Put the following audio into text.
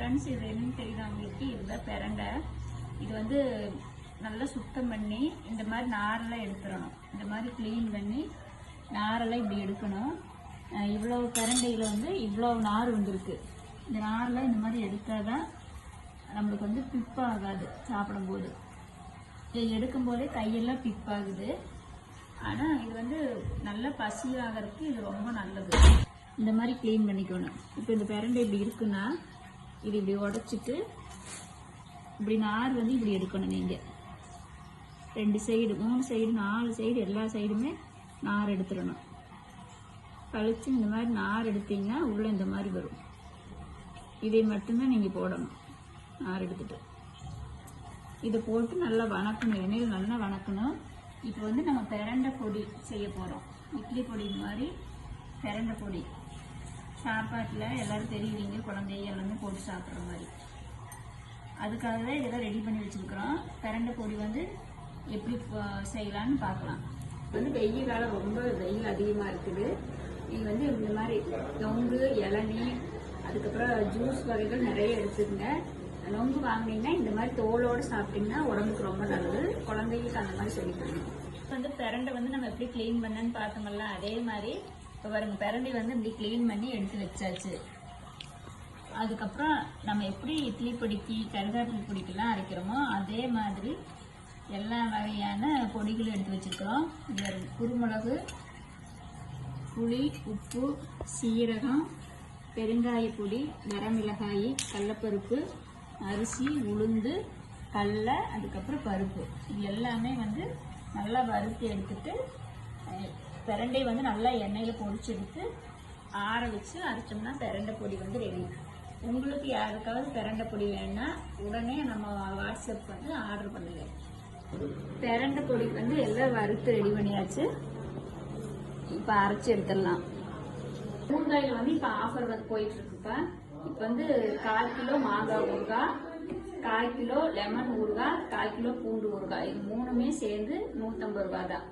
Friends, இது என்னன்னு தெரியுதா உங்களுக்கு? இதுதான் பிரண்டை. இது வந்து நல்லா சுத்தம் பண்ணி இந்த மாதிரி நாரெல்லாம் எடுத்துடணும். இந்த மாதிரி க்ளீன் பண்ணி நாரெல்லாம் இப்படி எடுக்கணும். இவ்வளோ பிரண்டையில் வந்து இவ்வளோ நார் வந்துருக்கு. இந்த நாரெல்லாம் இந்த மாதிரி எடுத்தால் தான் நம்மளுக்கு வந்து பிப்பாகாது. சாப்பிடும்போது இதை எடுக்கும்போதே கையெல்லாம் பிப்பாகுது. ஆனால் இது வந்து நல்ல பசி ஆகிறதுக்கு இது ரொம்ப நல்லது. இந்த மாதிரி க்ளீன் பண்ணிக்கணும். இப்போ இந்த பிரண்டை இப்படி இருக்குன்னா இது இப்படி உடச்சிட்டு இப்படி நார் வந்து இப்படி எடுக்கணும். நீங்கள் 2 சைடு 3 சைடு 4 சைடு எல்லா சைடுமே நார் எடுத்துடணும். கழிச்சு இந்த மாதிரி நார் எடுத்தீங்கன்னா உள்ளே இந்த மாதிரி வரும். இதை மட்டும்தான் நீங்கள் போடணும். நார் எடுத்துட்டு இதை போட்டு நல்லா வணக்கணும். எண்ணெயில் நல்லா வணக்கணும். இப்போ வந்து நம்ம பிரண்டை பொடி செய்ய போகிறோம். இட்லி பொடி மாதிரி பிரண்டை பொடி. சாப்பாட்டில் எல்லோரும் தெரியுவீங்க, குழந்தைங்க எல்லாமே போட்டு சாப்பிட்ற மாதிரி. அதுக்காக தான் இதெல்லாம் ரெடி பண்ணி வச்சுருக்குறோம். பிரண்டை பொடி வந்து எப்படி செய்யலான்னு பார்க்கலாம். வந்து வெயில் காலம், ரொம்ப வெயில் அதிகமாக இருக்குது. நீங்கள் வந்து இந்த மாதிரி நொங்கு, இளநீ, அதுக்கப்புறம் ஜூஸ் வகைகள் நிறைய எடுத்துக்கங்க. நொங்கு வாங்கினீங்கன்னா இந்த மாதிரி தோலோடு சாப்பிட்டிங்கன்னா உடம்புக்கு ரொம்ப நல்லது. குழந்தைங்களுக்கு அந்த மாதிரி சொல்லி கொடுங்க. வந்து பிரண்டை வந்து நம்ம எப்படி க்ளீன் பண்ணேன்னு பார்த்தோம்ல, அதே மாதிரி இப்போ பாருங்க, பிரண்டை வந்து இப்படி க்ளீன் பண்ணி எடுத்து வச்சாச்சு. அதுக்கப்புறம் நம்ம எப்படி இட்லி பொடிக்கு, கருவேப்பிலை பொடிக்கெல்லாம் அரைக்கிறோமோ அதே மாதிரி எல்லா வகையான பொடிகளும் எடுத்து வச்சுருக்கிறோம். இதில் குருமிளகு, புளி, உப்பு, சீரகம், பெருங்காய பொடி, வரமிளகாய், கடலப்பருப்பு, அரிசி, உளுந்து, கடலை, அதுக்கப்புறம் பருப்பு, இது எல்லாமே வந்து நல்லா வறுத்து எடுத்துட்டு பிரண்டை வந்து நல்லா எண்ணெயில் பொரிச்சு எடுத்து ஆற வச்சு அரைச்சோம்னா பிரண்டை பொடி வந்து ரெடி. உங்களுக்கு யாருக்காவது பிரண்டை பொடி வேணும்னா உடனே நம்ம வாட்ஸ்அப் வந்து ஆர்டர் பண்ணுங்க. பிரண்டை பொடிக்கு வந்து எல்லாம் வறுத்து ரெடி பண்ணியாச்சு. இப்போ அரைச்சி எடுத்துடலாம். ஊறுகாயில் வந்து இப்போ ஆஃபர் வந்து போயிட்டு இருக்குப்பா. இப்போ வந்து 1/4 கிலோ மாங்காய் ஊறுகாய், 1/4 கிலோ லெமன் ஊறுகாய், 1/4 கிலோ பூண்டு ஊறுகாய், இது 3மே சேர்ந்து 150 ரூபா தான்.